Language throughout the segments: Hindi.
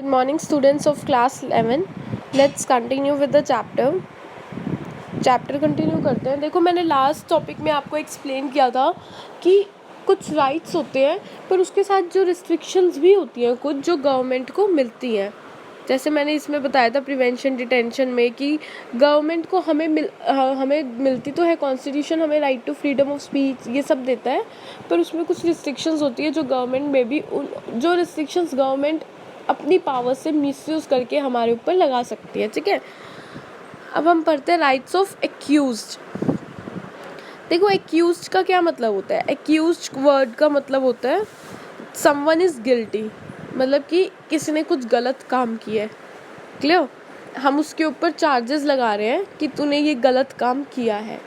Good morning, students of class 11. Let's continue with the chapter continue करते हैं। देखो, मैंने लास्ट टॉपिक में आपको एक्सप्लेन किया था कि कुछ राइट्स होते हैं पर उसके साथ जो रिस्ट्रिक्शंस भी होती हैं कुछ जो गवर्नमेंट को मिलती हैं। जैसे मैंने इसमें बताया था प्रिवेंशन डिटेंशन में कि गवर्नमेंट को हमें मिलती तो है, कॉन्स्टिट्यूशन हमें right to freedom of speech ये सब देता है, पर उसमें कुछ रिस्ट्रिक्शंस होती है जो गवर्नमेंट में भी जो रिस्ट्रिक्शंस गवर्नमेंट अपनी पावर से मिसयूज़ करके हमारे ऊपर लगा सकती है। ठीक है, अब हम पढ़ते हैं राइट्स ऑफ एक्यूज्ड। देखो, एक्यूज्ड का क्या मतलब होता है। एक्यूज्ड वर्ड का मतलब होता है समवन इज़ गिल्टी, मतलब कि किसी ने कुछ गलत काम किया है। क्लियर, हम उसके ऊपर चार्जेस लगा रहे हैं कि तूने ये गलत काम किया है।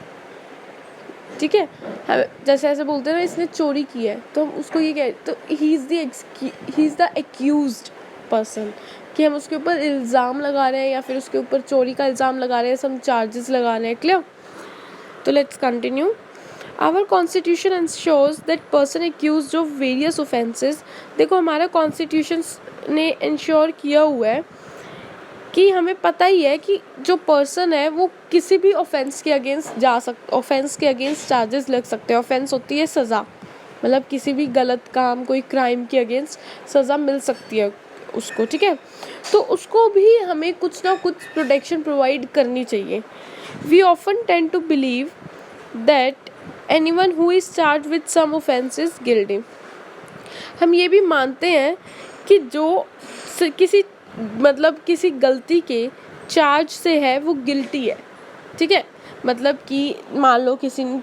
ठीक है, जैसे ऐसे बोलते हैं ना, इसने चोरी की है, तो हम उसको ये कह, तो he is the accused person, कि हम उसके ऊपर इल्ज़ाम लगा रहे हैं या फिर उसके ऊपर चोरी का इल्ज़ाम लगा रहे हैं, सब चार्जेस लगा रहे हैं। क्लियर, तो let's continue. Our constitution ensures that person accused of various offences. देखो, हमारा कॉन्स्टिट्यूशन ने इंश्योर किया हुआ है कि हमें पता ही है कि जो पर्सन है वो किसी भी ऑफेंस के अगेंस्ट चार्जेस लग सकते हैं। ऑफेंस होती है सज़ा, मतलब किसी भी गलत काम, कोई क्राइम के अगेंस्ट सज़ा मिल सकती है उसको। ठीक है, तो उसको भी हमें कुछ ना कुछ प्रोटेक्शन प्रोवाइड करनी चाहिए। We often tend to believe that anyone who is charge with some offence is guilty. हम ये भी मानते हैं कि जो किसी गलती के चार्ज से है वो गिल्टी है। ठीक है, मतलब कि मान लो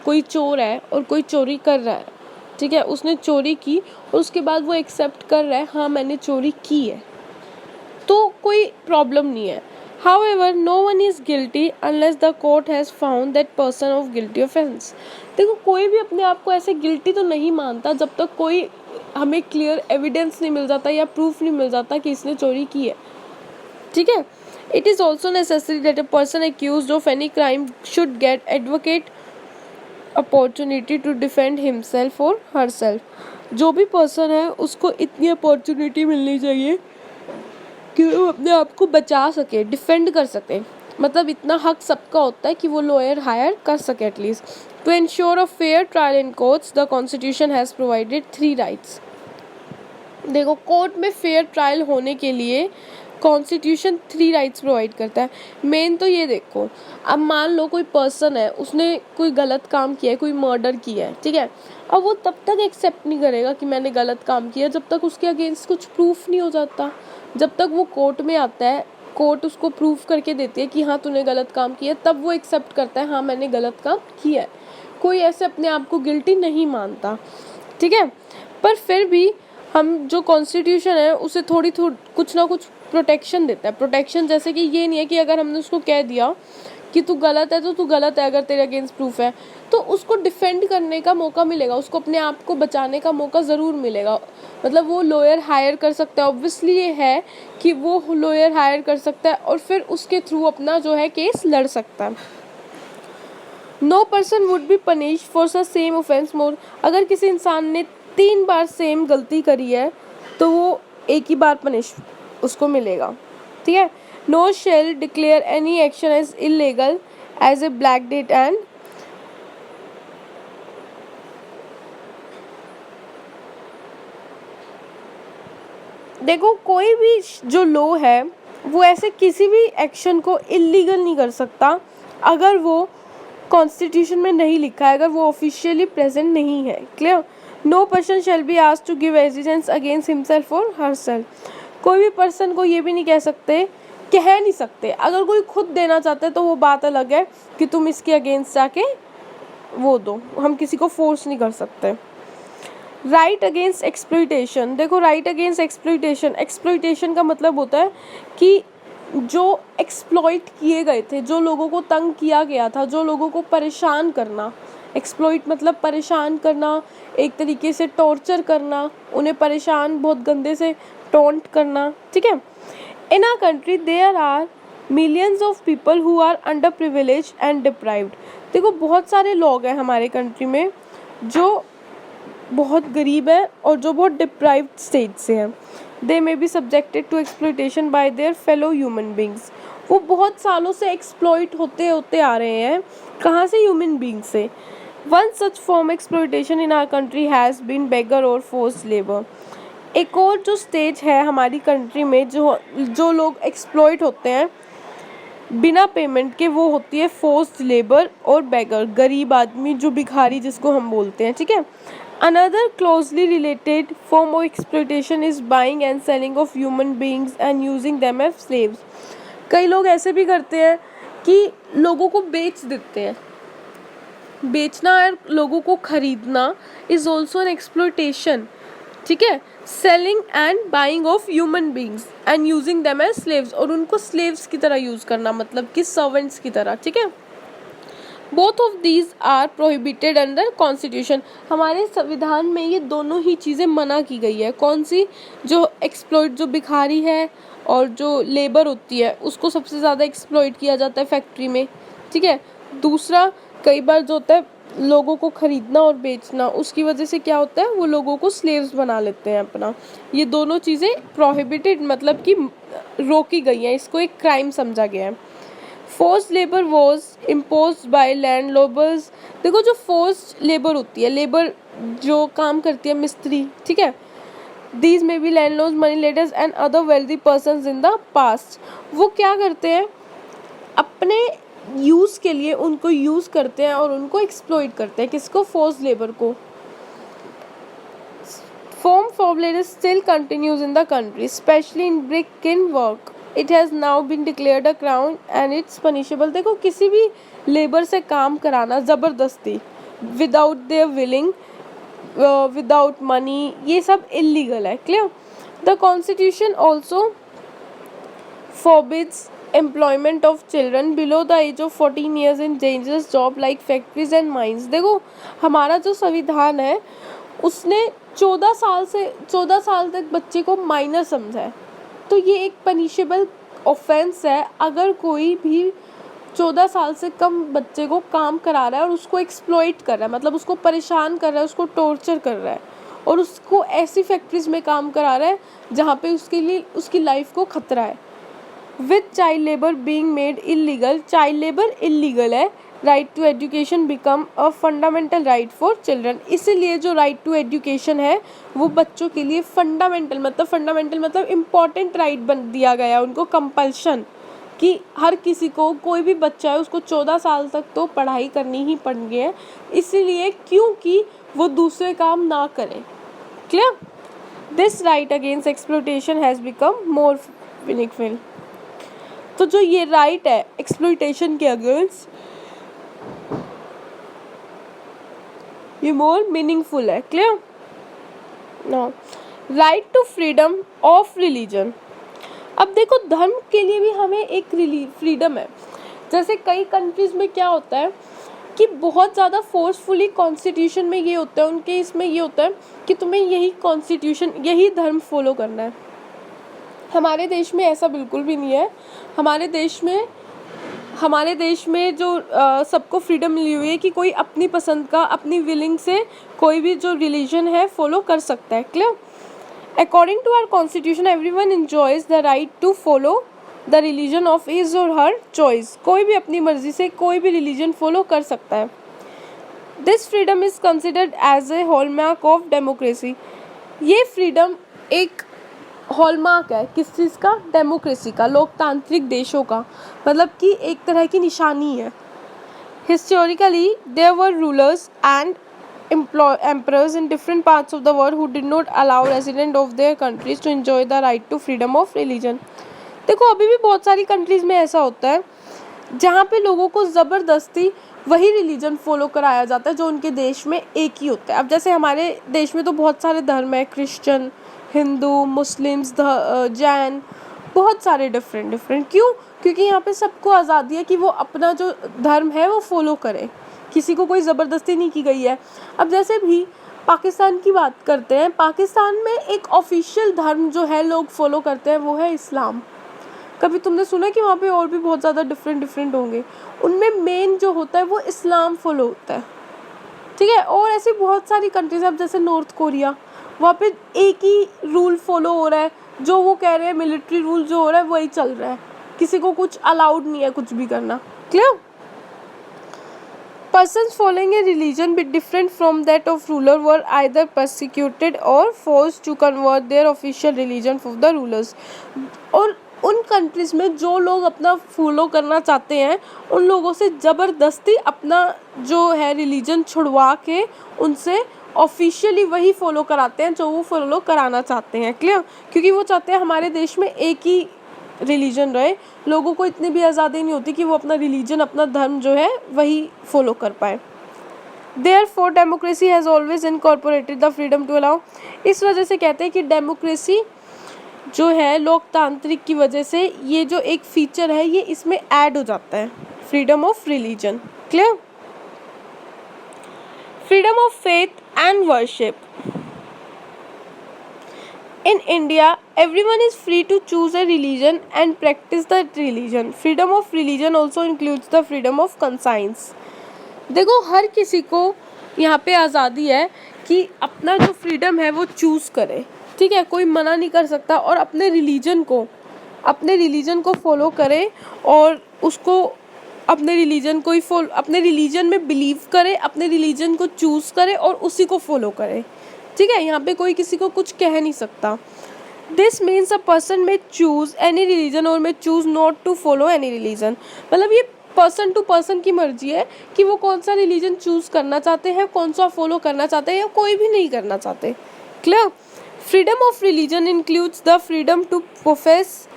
कोई चोर है और कोई चोरी कर रहा है। ठीक है, उसने चोरी की और उसके बाद वो एक्सेप्ट कर रहा है, हाँ मैंने चोरी की है, तो कोई प्रॉब्लम नहीं है। However, no one is guilty unless the court has found that person of guilty offense. देखो, कोई भी अपने आप को ऐसे गिल्टी तो नहीं मानता जब तक कोई हमें क्लियर एविडेंस नहीं मिल जाता या प्रूफ नहीं मिल जाता कि इसने चोरी की है। ठीक है, it is also necessary that a person accused of any crime should get advocate opportunity to defend himself और हरसेल्फ। जो भी पर्सन है उसको इतनी अपॉर्चुनिटी मिलनी चाहिए कि वो अपने आप को बचा सके, डिफेंड कर सके। मतलब इतना हक सबका होता है कि वो लॉयर हायर कर सके at least. To ensure a fair trial in courts the constitution has provided 3 rights. देखो, कोर्ट में फेयर ट्रायल होने के लिए कॉन्स्टिट्यूशन 3 राइट्स प्रोवाइड करता है। मेन तो ये देखो, अब मान लो कोई पर्सन है, उसने कोई गलत काम किया है, कोई मर्डर किया है। ठीक है, अब वो तब तक एक्सेप्ट नहीं करेगा कि मैंने गलत काम किया जब तक उसके अगेंस्ट कुछ प्रूफ नहीं हो जाता। जब तक वो कोर्ट में आता है, कोर्ट उसको प्रूफ करके देती है कि हाँ तूने गलत काम किया, तब वो एक्सेप्ट करता है हाँ मैंने गलत काम किया है। कोई ऐसे अपने आप को गिल्टी नहीं मानता। ठीक है, पर फिर भी हम जो कॉन्स्टिट्यूशन है उसे थोड़ी कुछ ना कुछ प्रोटेक्शन देता है। प्रोटेक्शन जैसे कि ये नहीं है कि अगर हमने उसको कह दिया कि तू गलत है तो तू गलत है, अगर तेरे अगेंस्ट प्रूफ है तो उसको डिफेंड करने का मौका मिलेगा, उसको अपने आप को बचाने का मौका ज़रूर मिलेगा। मतलब वो लॉयर हायर कर सकता है, ऑब्वियसली ये है कि वो लॉयर हायर कर सकता है और फिर उसके थ्रू अपना जो है केस लड़ सकता है। No person would be punish for the same offence more. अगर किसी इंसान ने 3 बार सेम गलती करी है तो वो एक ही बार पनिश उसको मिलेगा। ठीक है, no shall declare any action as illegal as a black date and देखो, कोई भी जो लॉ है वो ऐसे किसी भी एक्शन को इलीगल नहीं कर सकता अगर वो कॉन्स्टिट्यूशन में नहीं लिखा है, अगर वो ऑफिशियली प्रेजेंट नहीं है। Clear, no person shall be asked to give evidence against himself और हरसेल्फ। कोई भी पर्सन को ये भी नहीं कह नहीं सकते, अगर कोई खुद देना चाहता है तो वो बात अलग है कि तुम इसके अगेंस्ट जाके वो दो, हम किसी को फोर्स नहीं कर सकते। Right against exploitation. देखो, राइट अगेंस्ट एक्सप्लॉइटेशन का मतलब होता है कि जो एक्सप्लॉइट किए गए थे, जो लोगों को तंग किया गया था, जो लोगों को परेशान करना। एक्सप्लॉइट मतलब परेशान करना, एक तरीके से टॉर्चर करना, उन्हें परेशान बहुत गंदे से टॉन्ट करना। ठीक है, in our country there are millions of people who are under privilege and deprived. देखो, बहुत सारे लोग हैं हमारे कंट्री में जो बहुत गरीब है और जो बहुत डिप्राइव्ड स्टेज से हैं। They may be subjected to exploitation by their fellow human beings. वो बहुत सालों से एक्सप्लॉइट होते होते आ रहे हैं, कहाँ से? ह्यूमन बींग से। One such form exploitation in our country has been beggar और फोर्स्ड लेबर। एक और जो स्टेज है हमारी कंट्री में जो लोग एक्सप्लॉइट होते हैं बिना पेमेंट के, वो होती है फोर्स्ड लेबर और बेगर, गरीब आदमी, जो भिखारी जिसको हम बोलते हैं, ठीक है। Another closely related form of exploitation is buying and selling of human beings and using them as slaves. कई लोग ऐसे भी करते हैं कि लोगों को बेच देते हैं। बेचना और लोगों को खरीदना इज ऑल्सो एन एक्सप्लॉयटेशन, ठीक है। Selling and buying of human beings and using them as slaves, और उनको स्लेव्स की तरह यूज करना, मतलब कि सर्वेंट्स की तरह, ठीक है। Both of these are prohibited under constitution. हमारे संविधान में ये दोनों ही चीज़ें मना की गई है। कौन सी? जो एक्सप्लॉइट, जो भिखारी है और जो लेबर होती है उसको सबसे ज़्यादा एक्सप्लॉइट किया जाता है फैक्ट्री में, ठीक है। दूसरा, कई बार जो होता है लोगों को खरीदना और बेचना, उसकी वजह से क्या होता है वो लोगों को स्लेव्स बना लेते हैं अपना। ये दोनों चीज़ें प्रोहिबिटेड, मतलब कि रोकी गई हैं, इसको एक क्राइम समझा गया है। Forced labour was imposed by landlords. देखो, जो फोर्स्ड लेबर होती है, लेबर जो काम करती है, मिस्त्री, ठीक है, these may be landlords, money lenders and other wealthy persons in the past. वो क्या करते हैं? अपने यूज़ के लिए उनको यूज़ करते हैं और उनको एक्सप्लॉइट करते हैं। किसको? फोर्स्ड लेबर को। Form of labor still continues in the country, especially in brick and work. It has now been declared a crime and it's punishable. देखो, किसी भी लेबर से काम कराना ज़बरदस्ती, without their willing, without money, ये सब इलीगल है। Clear? The constitution also forbids employment of children below the age of 14 years in dangerous job like factories and mines. देखो, हमारा जो संविधान है उसने 14 साल तक बच्चे को माइनर समझा है। तो ये एक पनिशेबल ऑफेंस है अगर कोई भी 14 साल से कम बच्चे को काम करा रहा है और उसको एक्सप्लॉइट कर रहा है, मतलब उसको परेशान कर रहा है, उसको टॉर्चर कर रहा है और उसको ऐसी फैक्ट्रीज में काम करा रहा है जहाँ पे उसके लिए उसकी लाइफ को खतरा है। With child labour being made illegal, child labour illegal है, right to education become a fundamental right for children. इसीलिए जो राइट टू एजुकेशन है वो बच्चों के लिए फंडामेंटल मतलब इम्पॉर्टेंट राइट बन दिया गया है उनको, कंपल्शन, कि हर किसी को, कोई भी बच्चा है उसको 14 साल तक तो पढ़ाई करनी ही पड़नी है, इसीलिए क्योंकि वो दूसरे काम ना करें। Clear? This right against exploitation has become more meaningful. तो जो ये राइट है एक्सप्लॉयटेशन के अगेंस्ट, ये मोर मीनिंगफुल है। Clear? Now, right to freedom of religion. अब देखो, धर्म के लिए भी हमें एक फ्रीडम है। जैसे कई कंट्रीज में क्या होता है कि बहुत ज़्यादा फोर्सफुली कॉन्स्टिट्यूशन में ये होता है, उनके इसमें ये होता है कि तुम्हें यही कॉन्स्टिट्यूशन, यही धर्म फॉलो करना है। हमारे देश में ऐसा बिल्कुल भी नहीं है। हमारे देश में जो सबको फ्रीडम मिली हुई है कि कोई अपनी पसंद का, अपनी विलिंग से कोई भी जो रिलीजन है फॉलो कर सकता है। Clear? According to our constitution everyone enjoys the right to follow the religion of his और हर चॉइस। कोई भी अपनी मर्जी से कोई भी रिलीजन फॉलो कर सकता है। This freedom is considered as a hallmark of democracy. ये फ्रीडम एक हॉलमार्क है किस चीज़ का? डेमोक्रेसी का, लोकतांत्रिक देशों का, मतलब कि एक तरह की निशानी है। Historically there were rulers and emperors in different parts of the world who did not allow residents of their countries to enjoy the right to freedom of religion. देखो, अभी भी बहुत सारी कंट्रीज में ऐसा होता है जहाँ पे लोगों को ज़बरदस्ती वही रिलीजन फॉलो कराया जाता है जो उनके देश में एक ही होता है। अब जैसे हमारे देश में तो बहुत सारे धर्म है, क्रिश्चियन, हिंदू, मुस्लिम्स, जैन, बहुत सारे डिफरेंट। क्यों? क्योंकि यहाँ पे सबको आज़ादी है कि वो अपना जो धर्म है वो फॉलो करे, किसी को कोई ज़बरदस्ती नहीं की गई है। अब जैसे भी पाकिस्तान की बात करते हैं, पाकिस्तान में एक ऑफिशियल धर्म जो है लोग फॉलो करते हैं वो है इस्लाम। कभी तुमने सुना कि वहाँ पे और भी बहुत ज़्यादा डिफरेंट होंगे? उनमें मेन जो होता है वो इस्लाम फॉलो होता है, ठीक है। और ऐसी बहुत सारी कंट्रीज, अब जैसे नॉर्थ कोरिया, वहाँ पे एक ही रूल फॉलो हो रहा है, जो वो कह रहे हैं मिलिट्री रूल जो हो रहा है वही चल रहा है, किसी को कुछ अलाउड नहीं है कुछ भी करना। Clear? Persons following a religion bit different from that of ruler were either persecuted or forced to convert their official religion for the rulers। और उन कंट्रीज में जो लोग अपना फॉलो करना चाहते हैं उन लोगों से ज़बरदस्ती अपना जो है रिलीजन छुड़वा के उनसे ऑफिशियली वही फॉलो कराते हैं जो वो फॉलो कराना चाहते हैं। क्लियर? क्योंकि वो चाहते हैं हमारे देश में एक ही रिलीजन रहे, लोगों को इतनी भी आज़ादी नहीं होती कि वो अपना रिलीजन अपना धर्म जो है वही फॉलो कर पाए। Therefore democracy has always incorporated the freedom to allow। इस वजह से कहते हैं कि डेमोक्रेसी जो है लोकतांत्रिक की वजह से ये जो एक फीचर है ये इसमें ऐड हो जाता है, freedom of religion. Clear? Freedom of faith and worship. In India, everyone is free to choose a religion and practice that religion. Freedom of religion also includes the freedom of conscience। देखो हर किसी को यहाँ पे आज़ादी है कि अपना जो फ्रीडम है वो चूज़ करे, ठीक है, कोई मना नहीं कर सकता, और अपने रिलीजन को फॉलो करे और उसको अपने रिलीजन को ही अपने रिलीजन में बिलीव करे, अपने रिलीजन को चूज़ करे और उसी को फॉलो करे। ठीक है, यहाँ पे कोई किसी को कुछ कह नहीं सकता। This means a person may choose any religion और may choose not to follow any religion. मतलब ये पर्सन टू पर्सन की मर्जी है कि वो कौन सा रिलीजन चूज करना चाहते हैं, कौन सा फॉलो करना चाहते हैं या कोई भी नहीं करना चाहते। Clear? Freedom of religion includes the freedom to profess,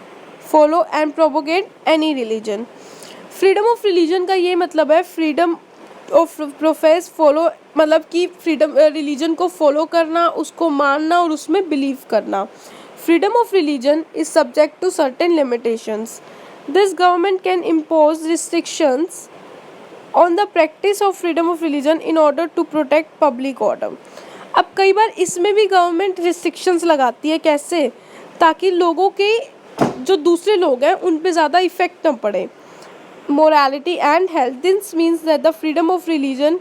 follow and propagate any religion. Freedom of religion का ये मतलब है फ्रीडम ऑफ प्रोफेस, फॉलो मतलब कि फ्रीडम रिलीजन को फॉलो करना, उसको मानना और उसमें बिलीव करना। Freedom of religion is subject to certain limitations. This government can impose restrictions on the practice of freedom of religion in order to protect public order. अब कई बार इसमें भी गवर्नमेंट रिस्ट्रिक्शंस लगाती है, कैसे? ताकि लोगों के जो दूसरे लोग हैं उन पे ज़्यादा इफेक्ट न पड़े। Morality and health. This means that the freedom of religion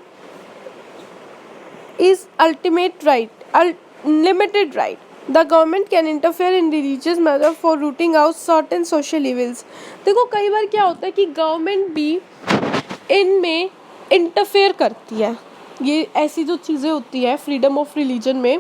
is ultimate right, unlimited right. The government can interfere in religious matter for rooting out certain social evils। देखो कई बार क्या होता है कि गवर्नमेंट भी इनमें इंटरफेयर करती है, ये ऐसी जो चीज़ें होती है फ्रीडम ऑफ रिलीजन में।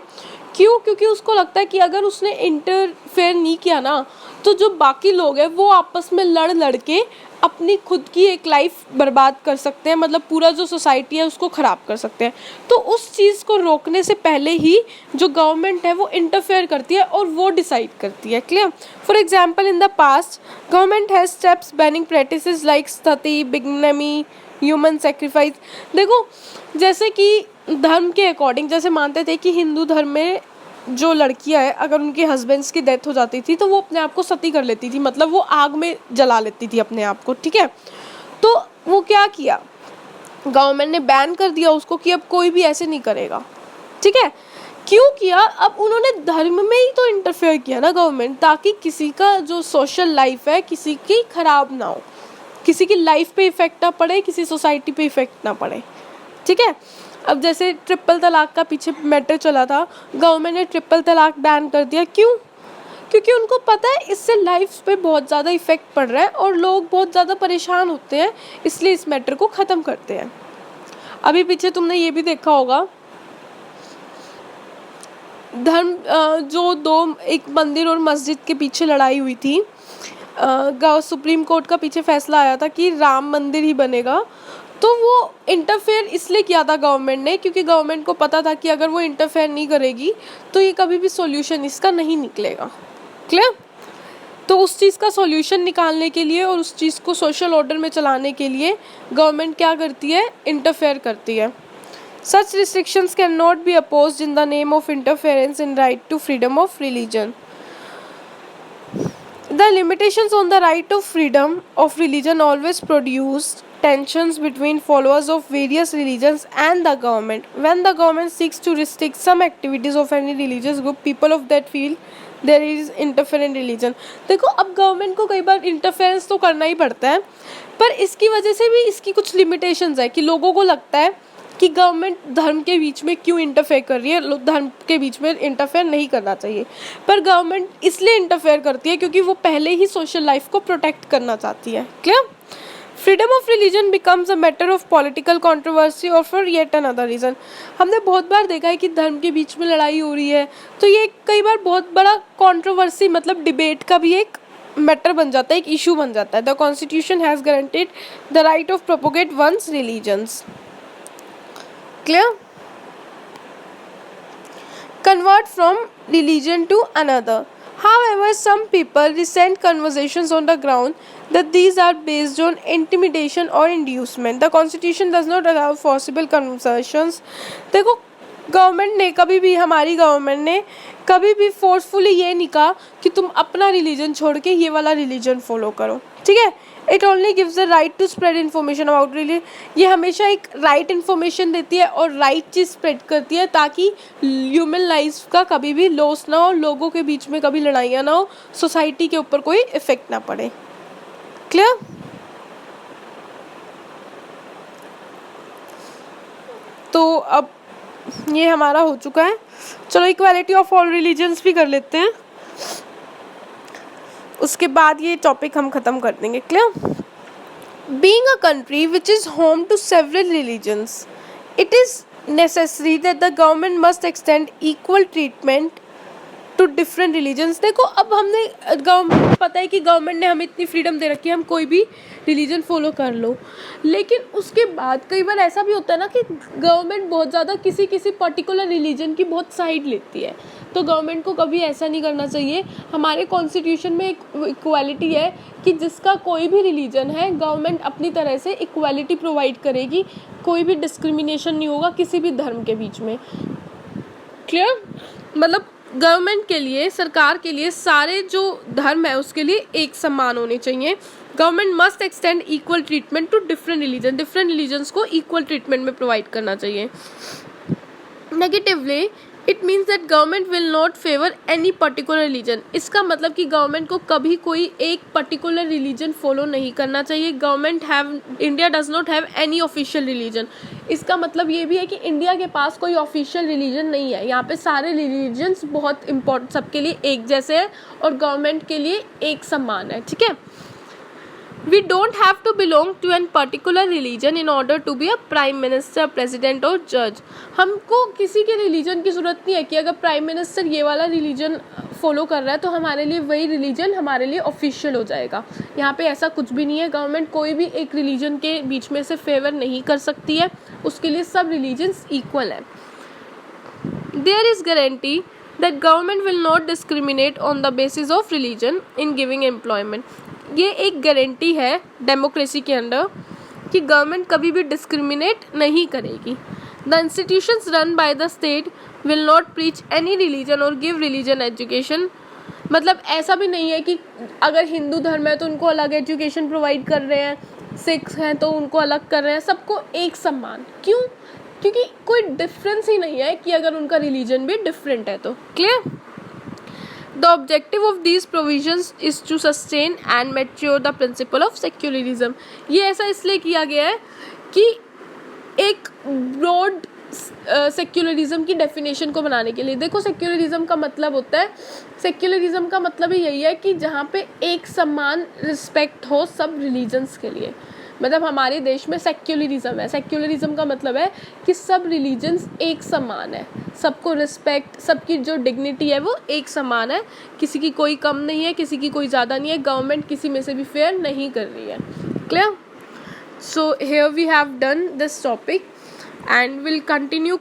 क्यों? क्योंकि उसको लगता है कि अगर उसने इंटरफेयर नहीं किया ना तो जो बाकी लोग हैं वो आपस में लड़ के अपनी खुद की एक लाइफ बर्बाद कर सकते हैं, मतलब पूरा जो सोसाइटी है उसको ख़राब कर सकते हैं। तो उस चीज़ को रोकने से पहले ही जो गवर्नमेंट है वो इंटरफेयर करती है और वो डिसाइड करती है। Clear? For example in the past government has steps banning practices like sati, bigamy, human sacrifice. देखो जैसे कि धर्म के अकॉर्डिंग जैसे मानते थे कि हिंदू धर्म में जो लड़कियां हैं अगर उनके हस्बैंड्स की डेथ हो जाती थी तो वो अपने आप को सती कर लेती थी, मतलब वो आग में जला लेती थी अपने आप को। ठीक है, तो वो क्या किया, गवर्नमेंट ने बैन कर दिया उसको कि अब कोई भी ऐसे नहीं करेगा। ठीक है, क्यों किया? अब उन्होंने धर्म में ही तो इंटरफेयर किया ना गवर्नमेंट, ताकि किसी का जो सोशल लाइफ है किसी की खराब ना हो, किसी की लाइफ पे इफेक्ट ना पड़े, किसी सोसाइटी पे इफेक्ट ना पड़े। ठीक है, अब जैसे ट्रिपल तलाक का पीछे मैटर चला था, गवर्नमेंट ने ट्रिपल तलाक बैन कर दिया। क्यों? क्योंकि उनको पता है इससे लाइफ पे बहुत ज़्यादा इफेक्ट पड़ रहा है और लोग बहुत ज़्यादा परेशान होते हैं, इसलिए इस मैटर को ख़त्म करते हैं। अभी पीछे तुमने ये भी देखा होगा धर्म जो एक मंदिर और मस्जिद के पीछे लड़ाई हुई थी, सुप्रीम कोर्ट का पीछे फैसला आया था कि राम मंदिर ही बनेगा। तो वो इंटरफेयर इसलिए किया था गवर्नमेंट ने क्योंकि गवर्नमेंट को पता था कि अगर वो इंटरफेयर नहीं करेगी तो ये कभी भी सॉल्यूशन इसका नहीं निकलेगा। क्लियर? तो उस चीज़ का सॉल्यूशन निकालने के लिए और उस चीज़ को सोशल ऑर्डर में चलाने के लिए गवर्नमेंट क्या करती है, इंटरफेयर करती है। Such restrictions can not be opposed in the name of interference in right to freedom of religion. The limitations on the right of freedom of religion always produce tensions between followers of various religions and the government. When the government seeks to restrict some activities of any religious group, people of that feel there is interference in religion। देखो अब गवर्नमेंट को कई बार इंटरफेरेंस तो करना ही पड़ता है, पर इसकी वजह से भी इसकी कुछ लिमिटेशंस है कि लोगों को लगता है कि गवर्नमेंट धर्म के बीच में क्यों इंटरफेयर कर रही है। धर्म के बीच में इंटरफेयर नहीं करना चाहिए, पर गवर्नमेंट इसलिए इंटरफेयर करती है क्योंकि वो पहले ही सोशल लाइफ को प्रोटेक्ट करना चाहती है। Clear? Freedom of religion becomes a matter of political controversy और फॉर येट अनदर रीजन। हमने बहुत बार देखा है कि धर्म के बीच में लड़ाई हो रही है तो ये कई बार बहुत बड़ा कंट्रोवर्सी मतलब डिबेट का भी एक मैटर बन जाता है, एक इशू बन जाता है। The constitution has guaranteed the right of propagate one's religions. Clear? Convert from religion to another. However, some people resent conversations on the ground that these are based on intimidation or inducement. The Constitution does not allow forcible conversations. देखो, गवर्नमेंट ने कभी भी, हमारी गवर्नमेंट ने कभी भी फोर्सफुली ये नहीं कहा कि तुम अपना रिलीजन छोड़ के ये वाला रिलीजन फॉलो करो, ठीक है। It only gives the right to spread information about religion. ये हमेशा एक राइट इन्फॉर्मेशन देती है और राइट चीज़ स्प्रेड करती है ताकि ह्यूमन लाइफ का कभी भी लॉस ना हो, लोगों के बीच में कभी लड़ाइयाँ ना हो, सोसाइटी के ऊपर कोई इफेक्ट ना पड़े। क्लियर? तो अब ये हमारा हो चुका है। चलो इक्वालिटी ऑफ ऑल रिलीजन्स भी कर लेते हैं, उसके बाद ये टॉपिक हम ख़त्म कर देंगे। Clear? Being a country which is home to several religions, it is necessary that the government must extend equal treatment to different religions. देखो, अब हमने गवर्नमेंट, पता है कि गवर्नमेंट ने हमें इतनी फ्रीडम दे रखी है, हम कोई भी रिलीजन फॉलो कर लो, लेकिन उसके बाद कई बार ऐसा भी होता है ना कि गवर्नमेंट बहुत ज़्यादा किसी पर्टिकुलर रिलीजन की बहुत साइड लेती है। तो गवर्नमेंट को कभी ऐसा नहीं करना चाहिए। हमारे कॉन्स्टिट्यूशन में एक इक्वालिटी है कि जिसका कोई भी रिलीजन है, गवर्नमेंट अपनी तरह से इक्वालिटी प्रोवाइड करेगी, कोई भी डिस्क्रिमिनेशन नहीं होगा किसी भी धर्म के बीच में। क्लियर? मतलब गवर्नमेंट के लिए, सरकार के लिए सारे जो धर्म है उसके लिए एक समान होने चाहिए। Government must extend equal treatment to different religion, different religions को इक्वल ट्रीटमेंट में प्रोवाइड करना चाहिए। Negatively it means that government will not favour any particular religion. इसका मतलब कि गवर्नमेंट को कभी कोई एक पर्टिकुलर रिलीजन फॉलो नहीं करना चाहिए। India does not have any official religion. इसका मतलब ये भी है कि इंडिया के पास कोई ऑफिशियल रिलीजन नहीं है। यहाँ पे सारे रिलीजन्स बहुत इम्पोर्टेंट, सबके लिए एक जैसे हैं और गवर्नमेंट के लिए एक समान है, ठीक है। We don't have to belong to a particular religion in order to be a prime minister, president और judge. हमको किसी के रिलीजन की ज़रूरत नहीं है कि अगर प्राइम मिनिस्टर ये वाला रिलीजन फॉलो कर रहा है तो हमारे लिए वही रिलीजन हमारे लिए ऑफिशियल हो जाएगा। यहाँ पे ऐसा कुछ भी नहीं है। गवर्नमेंट कोई भी एक रिलीजन के बीच में से फेवर नहीं कर सकती है, उसके लिए सब रिलीजन्स इक्वल है। There is guarantee that government will not discriminate on the basis of religion in giving employment. ये एक गारंटी है डेमोक्रेसी के अंदर कि गवर्नमेंट कभी भी डिस्क्रिमिनेट नहीं करेगी। The institutions run by the state will not preach any religion और गिव रिलीजन एजुकेशन। मतलब ऐसा भी नहीं है कि अगर हिंदू धर्म है तो उनको अलग एजुकेशन प्रोवाइड कर रहे हैं, सिख हैं तो उनको अलग कर रहे हैं, सबको एक समान। क्यों? क्योंकि कोई डिफरेंस ही नहीं है कि अगर उनका रिलीजन भी डिफरेंट है तो। Clear? The objective of these provisions is to sustain and mature the principle of secularism. ये ऐसा इसलिए किया गया है कि एक ब्रॉड सेक्युलरिज्म की डेफिनेशन को बनाने के लिए। देखो, सेक्युलरिज्म का मतलब होता है, सेक्युलरिज्म का मतलब ही यही है कि जहाँ पे एक समान रिस्पेक्ट हो सब रिलीजन्स के लिए। मतलब हमारे देश में सेक्युलरिज्म है। सेक्युलरिज्म का मतलब है कि सब रिलीजन्स एक समान है, सबको रिस्पेक्ट, सबकी जो डिग्निटी है वो एक समान है, किसी की कोई कम नहीं है, किसी की कोई ज़्यादा नहीं है। गवर्नमेंट किसी में से भी फेयर नहीं कर रही है। Clear? So here we have done this topic and will continue